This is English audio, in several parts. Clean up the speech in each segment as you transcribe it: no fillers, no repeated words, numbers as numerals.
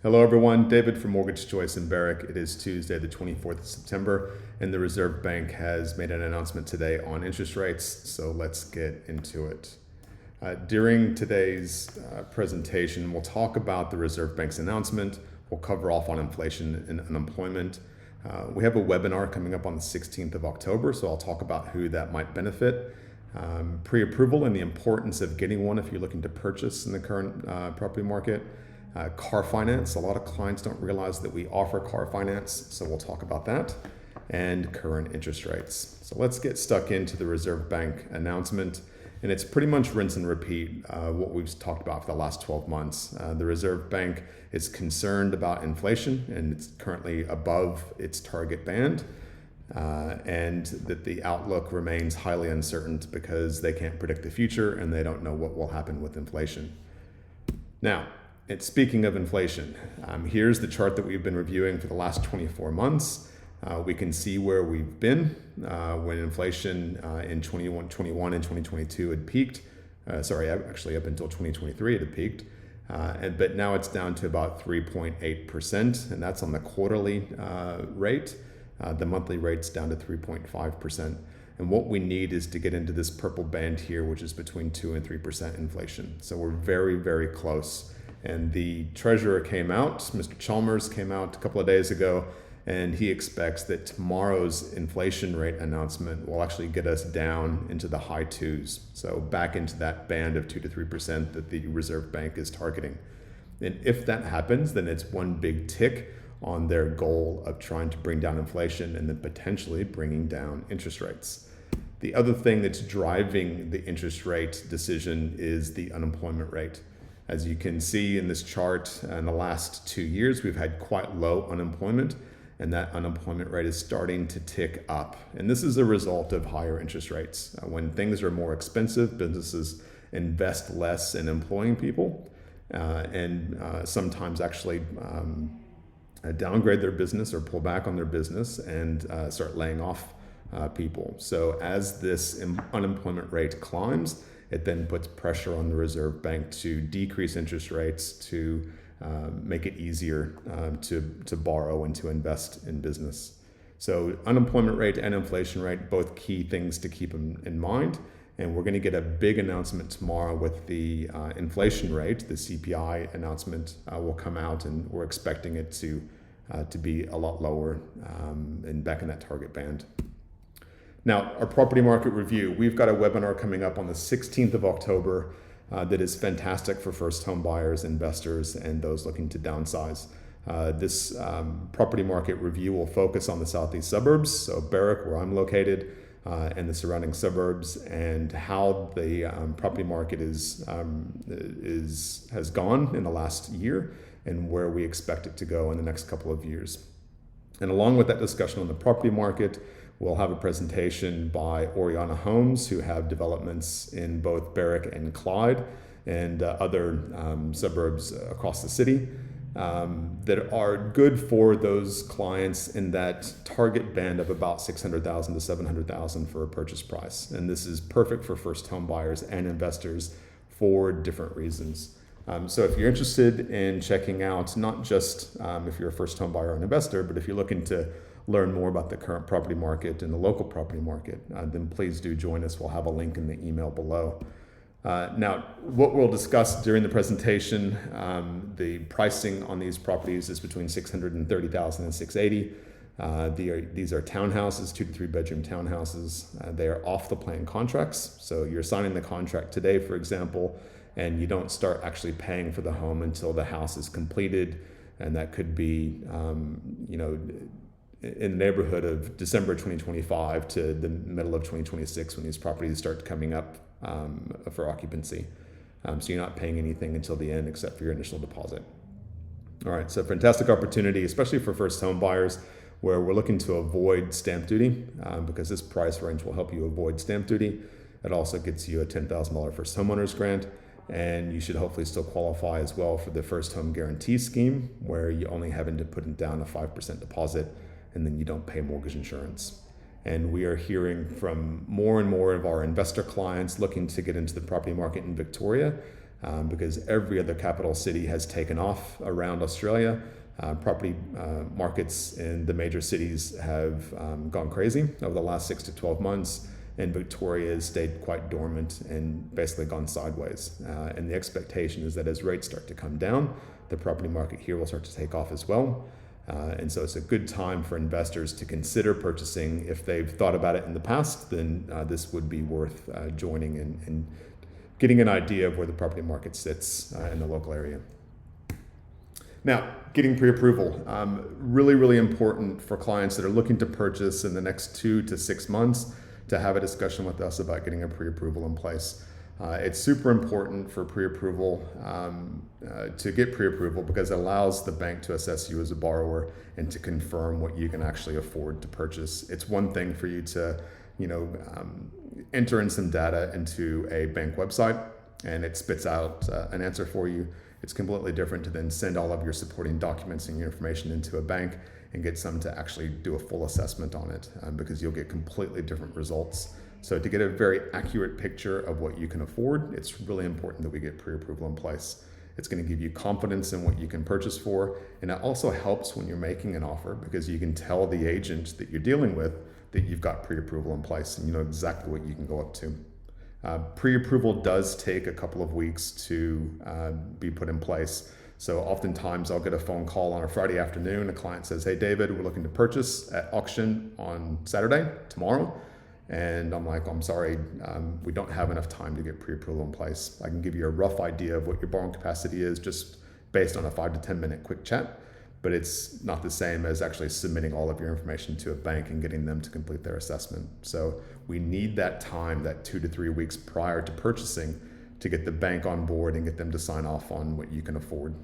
Hello everyone, David from Mortgage Choice in Barrick. It is Tuesday, the 24th of September, and the Reserve Bank has made an announcement today on interest rates, so let's get into it. During today's presentation, we'll talk about the Reserve Bank's announcement. We'll cover off on inflation and unemployment. We have a webinar coming up on the 16th of October, so I'll talk about who that might benefit. Pre-approval and the importance of getting one if you're looking to purchase in the current property market. Car finance, a lot of clients don't realize that we offer car finance, so we'll talk about that, and current interest rates. So let's get stuck into the Reserve Bank announcement, and it's pretty much rinse and repeat what we've talked about for the last 12 months. The Reserve Bank is concerned about inflation, and it's currently above its target band, and that the outlook remains highly uncertain because they can't predict the future and they don't know what will happen with inflation. Now, speaking of inflation, here's the chart that we've been reviewing for the last 24 months. We can see where we've been when inflation in 2021 and 2022 had peaked. Actually up until 2023 it had peaked. But now it's down to about 3.8%, and that's on the quarterly rate. The monthly rate's down to 3.5%. And what we need is to get into this purple band here, which is between 2 and 3% inflation. So we're very, very close. And the treasurer came out, Mr. Chalmers came out a couple of days ago, and he expects that tomorrow's inflation rate announcement will actually get us down into the high twos. So back into that band of 2 to 3% that the Reserve Bank is targeting. And if that happens, then it's one big tick on their goal of trying to bring down inflation and then potentially bringing down interest rates. The other thing that's driving the interest rate decision is the unemployment rate. As you can see in this chart, in the last 2 years, we've had quite low unemployment, and that unemployment rate is starting to tick up. And this is a result of higher interest rates. When things are more expensive, businesses invest less in employing people and sometimes actually downgrade their business or pull back on their business and start laying off people. So as this unemployment rate climbs, it then puts pressure on the Reserve Bank to decrease interest rates to make it easier to borrow and to invest in business. So unemployment rate and inflation rate, both key things to keep in mind. And we're going to get a big announcement tomorrow with the inflation rate. The CPI announcement will come out, and we're expecting it to be a lot lower and back in that target band. Now, our property market review, we've got a webinar coming up on the 16th of October that is fantastic for first home buyers, investors, and those looking to downsize. This property market review will focus on the southeast suburbs, so Barrick, where I'm located, and the surrounding suburbs, and how the property market has gone in the last year and where we expect it to go in the next couple of years. And along with that discussion on the property market, we'll have a presentation by Oriana Homes, who have developments in both Barrick and Clyde and other suburbs across the city that are good for those clients in that target band of about $600,000 to $700,000 for a purchase price. And this is perfect for first home buyers and investors for different reasons. So if you're interested in checking out, not just if you're a first home buyer or an investor, but if you're looking to learn more about the current property market and the local property market, then please do join us. We'll have a link in the email below. Now, what we'll discuss during the presentation, the pricing on these properties is between $630,000 and $680,000. These are townhouses, 2 to 3 bedroom townhouses. They are off the plan contracts. So you're signing the contract today, for example, and you don't start actually paying for the home until the house is completed. And that could be, in the neighborhood of December 2025 to the middle of 2026 when these properties start coming up for occupancy. So you're not paying anything until the end except for your initial deposit. All right, so fantastic opportunity, especially for first home buyers, where we're looking to avoid stamp duty because this price range will help you avoid stamp duty. It also gets you a $10,000 first homeowners grant, and you should hopefully still qualify as well for the first home guarantee scheme, where you only having to put down a 5% deposit and then you don't pay mortgage insurance. And we are hearing from more and more of our investor clients looking to get into the property market in Victoria because every other capital city has taken off around Australia. Property markets in the major cities have gone crazy over the last 6 to 12 months, and Victoria has stayed quite dormant and basically gone sideways. And the expectation is that as rates start to come down, the property market here will start to take off as well. And so it's a good time for investors to consider purchasing. If they've thought about it in the past, then this would be worth joining and getting an idea of where the property market sits in the local area. Now, getting pre-approval, really, really important for clients that are looking to purchase in the next 2 to 6 months to have a discussion with us about getting a pre-approval in place. It's super important for pre-approval, to get pre-approval, because it allows the bank to assess you as a borrower and to confirm what you can actually afford to purchase. It's one thing for you to, enter in some data into a bank website and it spits out an answer for you. It's completely different to then send all of your supporting documents and your information into a bank and get some to actually do a full assessment on it, because you'll get completely different results. So to get a very accurate picture of what you can afford, it's really important that we get pre-approval in place. It's going to give you confidence in what you can purchase for, and it also helps when you're making an offer, because you can tell the agent that you're dealing with that you've got pre-approval in place and you know exactly what you can go up to. Pre-approval does take a couple of weeks to be put in place. So oftentimes I'll get a phone call on a Friday afternoon. A client says, "Hey David, we're looking to purchase at auction on Saturday, tomorrow." And I'm like, "I'm sorry, we don't have enough time to get pre-approval in place. I can give you a rough idea of what your borrowing capacity is just based on a 5 to 10 minute quick chat, but it's not the same as actually submitting all of your information to a bank and getting them to complete their assessment." So we need that time, that 2 to 3 weeks prior to purchasing, to get the bank on board and get them to sign off on what you can afford.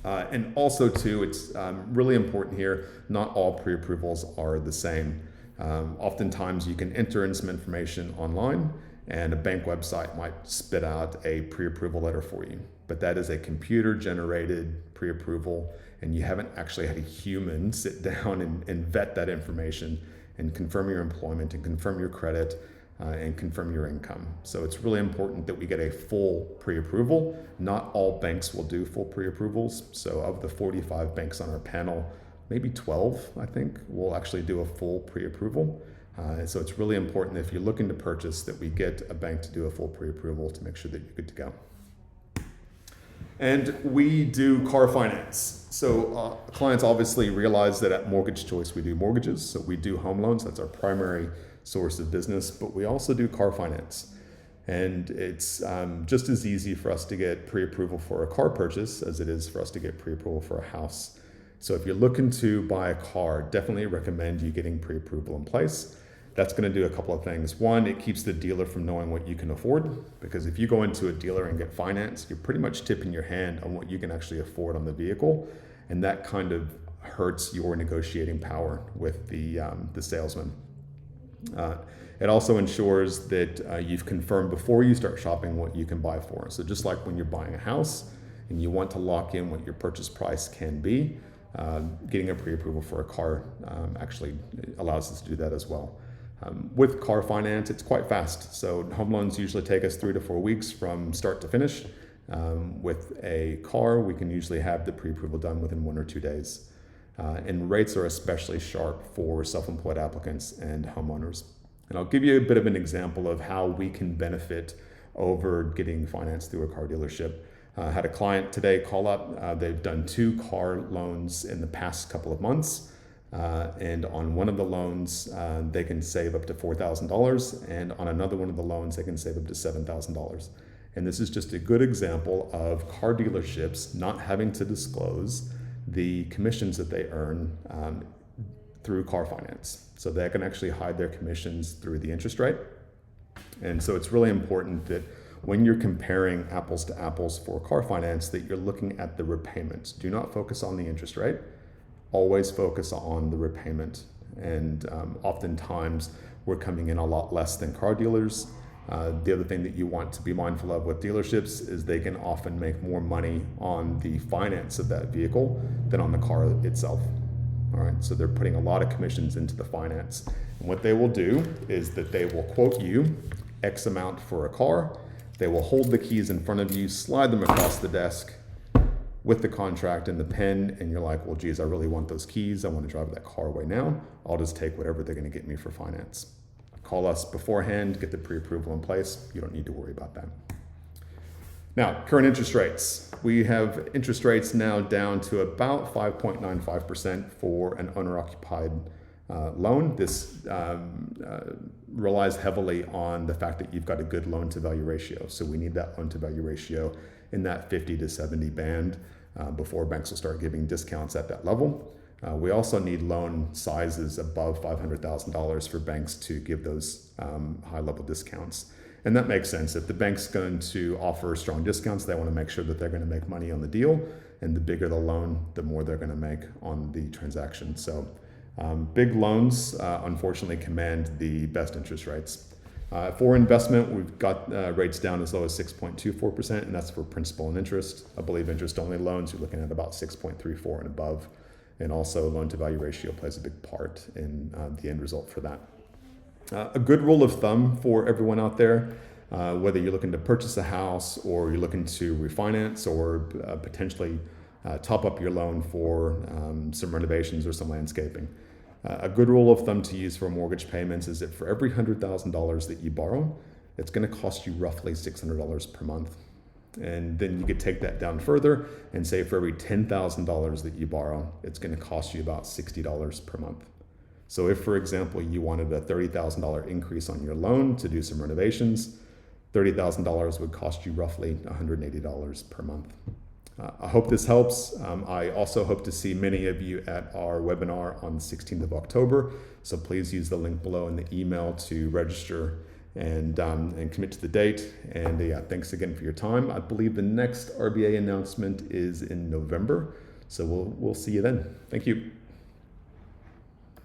And also too, it's really important here, not all pre-approvals are the same. Oftentimes you can enter in some information online and a bank website might spit out a pre-approval letter for you, but that is a computer generated pre-approval, and you haven't actually had a human sit down and vet that information and confirm your employment and confirm your credit and confirm your income. So it's really important that we get a full pre-approval. Not all banks will do full pre-approvals. So of the 45 banks on our panel, maybe 12, I think, will actually do a full pre-approval. So it's really important, if you're looking to purchase, that we get a bank to do a full pre-approval to make sure that you're good to go. And we do car finance. So clients obviously realize that at Mortgage Choice we do mortgages. So we do home loans. That's our primary source of business, but we also do car finance. And it's just as easy for us to get pre-approval for a car purchase as it is for us to get pre-approval for a house. So if you're looking to buy a car, definitely recommend you getting pre-approval in place. That's going to do a couple of things. One, it keeps the dealer from knowing what you can afford, because if you go into a dealer and get finance, you're pretty much tipping your hand on what you can actually afford on the vehicle, and that kind of hurts your negotiating power with the salesman. It also ensures that you've confirmed before you start shopping what you can buy for. So just like when you're buying a house and you want to lock in what your purchase price can be, getting a pre-approval for a car actually allows us to do that as well. With car finance, it's quite fast. So home loans usually take us 3 to 4 weeks from start to finish. With a car, we can usually have the pre-approval done within 1 or 2 days. And rates are especially sharp for self-employed applicants and homeowners. And I'll give you a bit of an example of how we can benefit over getting finance through a car dealership. Had a client today call up. They've done 2 car loans in the past couple of months. And on one of the loans, they can save up to $4,000. And on another one of the loans, they can save up to $7,000. And this is just a good example of car dealerships not having to disclose the commissions that they earn through car finance. So they can actually hide their commissions through the interest rate. And so it's really important that when you're comparing apples to apples for car finance, that you're looking at the repayments. Do not focus on the interest rate. Always focus on the repayment. And oftentimes we're coming in a lot less than car dealers. The other thing that you want to be mindful of with dealerships is they can often make more money on the finance of that vehicle than on the car itself. All right, so they're putting a lot of commissions into the finance. And what they will do is that they will quote you X amount for a car. They will hold the keys in front of you, slide them across the desk with the contract and the pen, and you're like, well, geez, I really want those keys. I want to drive that car away now. I'll just take whatever they're going to get me for finance. Call us beforehand, get the pre-approval in place. You don't need to worry about that. Now, current interest rates. We have interest rates now down to about 5.95% for an owner-occupied loan. This relies heavily on the fact that you've got a good loan-to-value ratio. So we need that loan-to-value ratio in that 50 to 70 band before banks will start giving discounts at that level. We also need loan sizes above $500,000 for banks to give those high-level discounts. And that makes sense. If the bank's going to offer strong discounts, they want to make sure that they're going to make money on the deal. And the bigger the loan, the more they're going to make on the transaction. So big loans, unfortunately, command the best interest rates. For investment, we've got rates down as low as 6.24%, and that's for principal and interest. I believe interest-only loans, you're looking at about 6.34 and above. And also loan-to-value ratio plays a big part in the end result for that. A good rule of thumb for everyone out there, whether you're looking to purchase a house or you're looking to refinance or potentially top up your loan for some renovations or some landscaping. A good rule of thumb to use for mortgage payments is that for every $100,000 that you borrow, it's going to cost you roughly $600 per month. And then you could take that down further and say for every $10,000 that you borrow, it's going to cost you about $60 per month. So if, for example, you wanted a $30,000 increase on your loan to do some renovations, $30,000 would cost you roughly $180 per month. I hope this helps. I also hope to see many of you at our webinar on the 16th of October. So please use the link below in the email to register and commit to the date. And yeah, thanks again for your time. I believe the next RBA announcement is in November. So we'll see you then. Thank you.